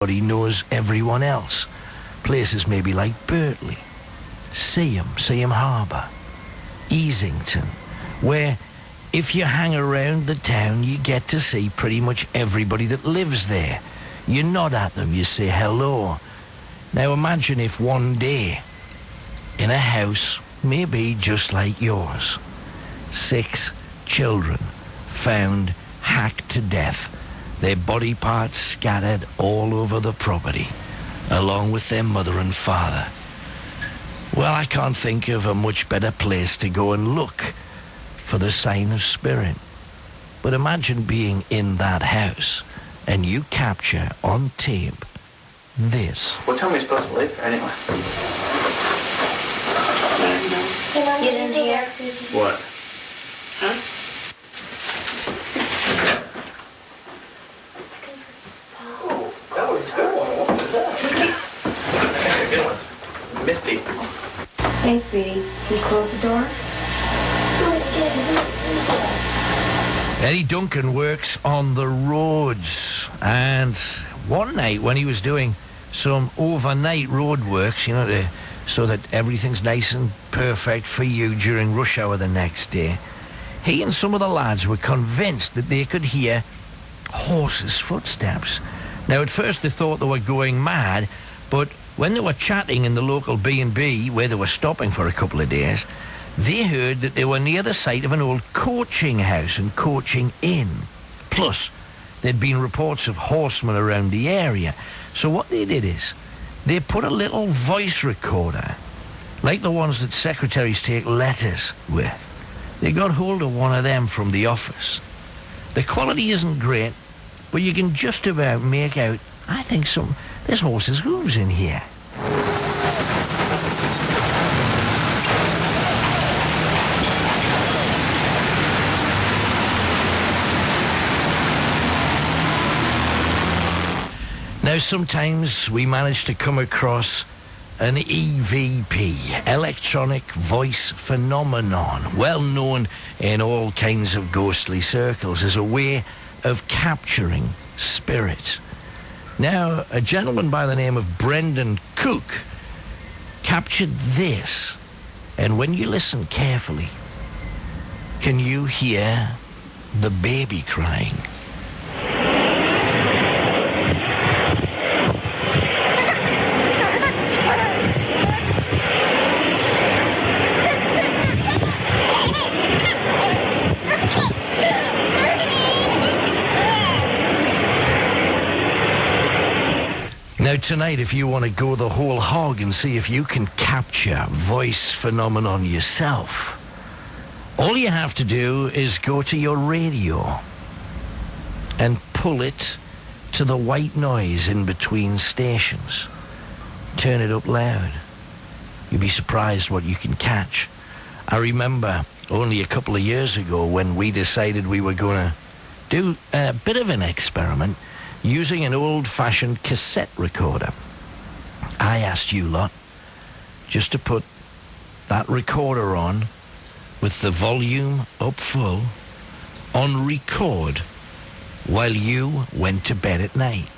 Everybody knows everyone else. Places maybe like Birtley, Seaham Harbour, Easington, where if you hang around the town, you get to see pretty much everybody that lives there. You nod at them, you say hello. Now imagine if one day, in a house, maybe just like yours, 6 children found hacked to death, their body parts scattered all over the property, along with their mother and father. Well, I can't think of a much better place to go and look for the sign of spirit. But imagine being in that house and you capture on tape this. What time are we supposed to leave anyway? You didn't hear? What? Huh? Oh, that was a good one. What was that? A good one. Misty. Hey, sweetie. Can you close the door? Eddie Duncan works on the roads, and one night when he was doing some overnight road works, so that everything's nice and perfect for you during rush hour the next day, he and some of the lads were convinced that they could hear horses' footsteps. Now, at first they thought they were going mad, but when they were chatting in the local B&B, where they were stopping for a couple of days, they heard that they were near the site of an old coaching house and coaching inn. Plus, there'd been reports of horsemen around the area. So what they did is, they put a little voice recorder, like the ones that secretaries take letters with. They got hold of one of them from the office. The quality isn't great, but you can just about make out, I think, there's horses' hooves in here. Now, sometimes we manage to come across an EVP, electronic voice phenomenon, well known in all kinds of ghostly circles as a way of capturing spirit. Now, a gentleman by the name of Brendan Cook captured this, and when you listen carefully, can you hear the baby crying? Now tonight, if you want to go the whole hog and see if you can capture voice phenomenon yourself, all you have to do is go to your radio and pull it to the white noise in between stations. Turn it up loud. You'll be surprised what you can catch. I remember only a couple of years ago when we decided we were going to do a bit of an experiment using an old-fashioned cassette recorder. I asked you lot just to put that recorder on with the volume up full on record while you went to bed at night.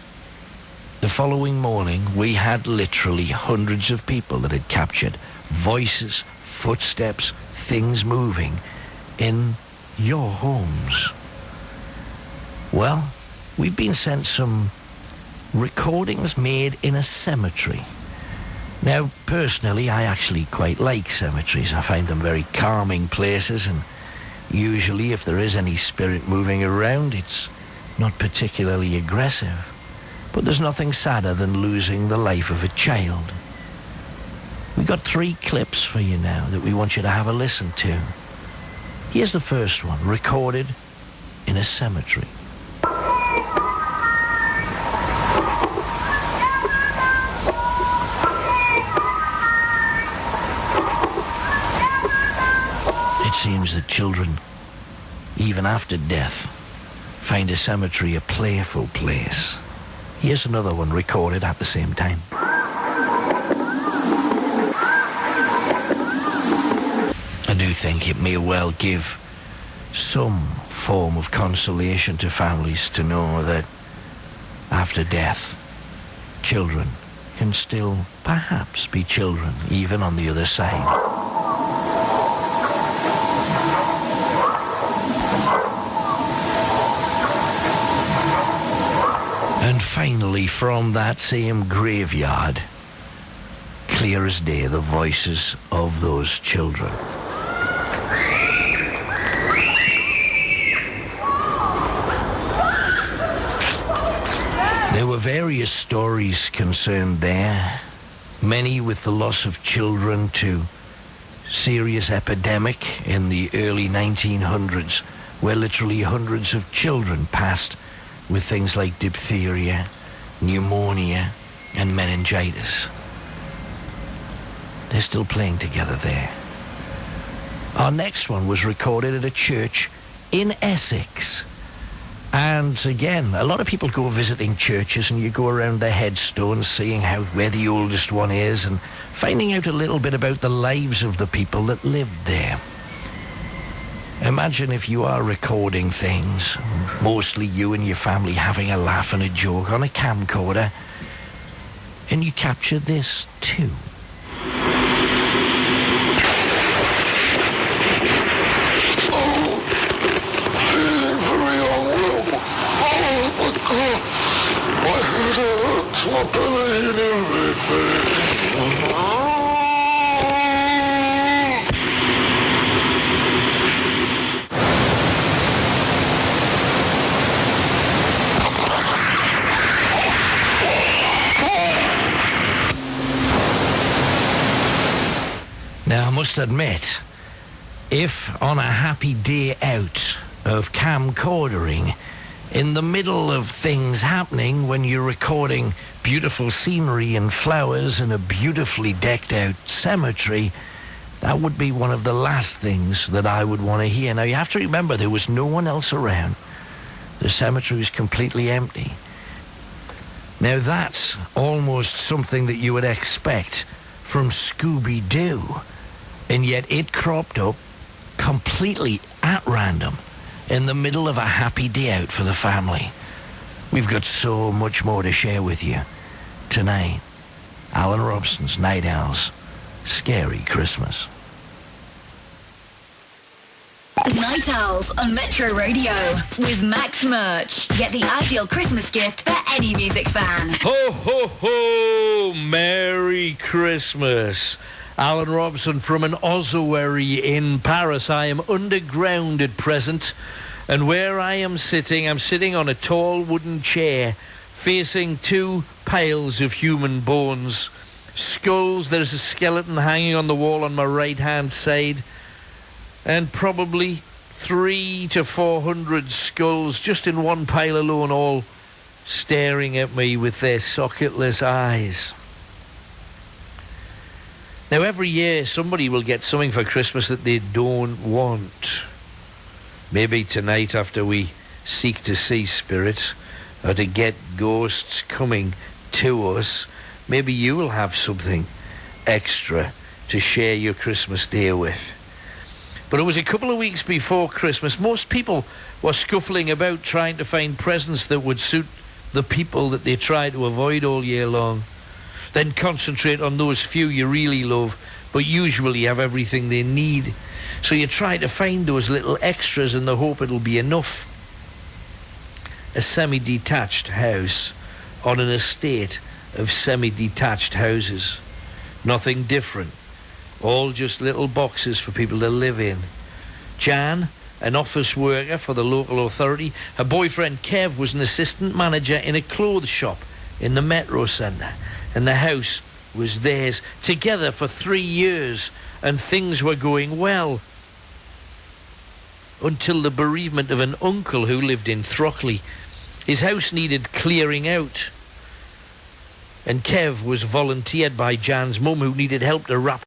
The following morning, we had literally hundreds of people that had captured voices, footsteps, things moving in your homes. Well, we've been sent some recordings made in a cemetery. Now, personally, I actually quite like cemeteries. I find them very calming places, and usually if there is any spirit moving around, it's not particularly aggressive. But there's nothing sadder than losing the life of a child. We've got 3 clips for you now that we want you to have a listen to. Here's the first one, recorded in a cemetery. It seems that children, even after death, find a cemetery a playful place. Here's another one recorded at the same time. I do think it may well give some form of consolation to families to know that after death, children can still perhaps be children, even on the other side. And finally, from that same graveyard, clear as day, the voices of those children. There were various stories concerned there, many with the loss of children to serious epidemic in the early 1900s, where literally hundreds of children passed with things like diphtheria, pneumonia, and meningitis. They're still playing together there. Our next one was recorded at a church in Essex. And again, a lot of people go visiting churches and you go around their headstones seeing where the oldest one is and finding out a little bit about the lives of the people that lived there. Imagine if you are recording things, mostly you and your family having a laugh and a joke on a camcorder, and you capture this too. Now, I must admit, if on a happy day out of camcordering, in the middle of things happening when you're recording beautiful scenery and flowers in a beautifully decked out cemetery, that would be one of the last things that I would want to hear. Now, you have to remember there was no one else around. The cemetery was completely empty. Now, that's almost something that you would expect from Scooby-Doo, and yet it cropped up completely at random in the middle of a happy day out for the family. We've got so much more to share with you tonight. Alan Robson's Night Owls, Scary Christmas. Night Owls on Metro Radio with Max Merch. Get the ideal Christmas gift for any music fan. Ho, ho, ho! Merry Christmas. Alan Robson from an ossuary in Paris. I am underground at present, and where I am sitting, I'm sitting on a tall wooden chair facing two piles of human bones. Skulls, there's a skeleton hanging on the wall on my right-hand side, and probably 300 to 400 skulls just in one pile alone, all staring at me with their socketless eyes. Now, every year somebody will get something for Christmas that they don't want. Maybe tonight, after we seek to see spirits or to get ghosts coming to us, maybe you will have something extra to share your Christmas day with. But it was a couple of weeks before Christmas. Most people were scuffling about trying to find presents that would suit the people that they try to avoid all year long. Then concentrate on those few you really love, but usually have everything they need. So you try to find those little extras in the hope it'll be enough. A semi-detached house on an estate of semi-detached houses. Nothing different. All just little boxes for people to live in. Jan, an office worker for the local authority. Her boyfriend Kev was an assistant manager in a clothes shop in the Metro Centre. And the house was theirs, together for 3 years, and things were going well. Until the bereavement of an uncle who lived in Throckley. His house needed clearing out. And Kev was volunteered by Jan's mum, who needed help to wrap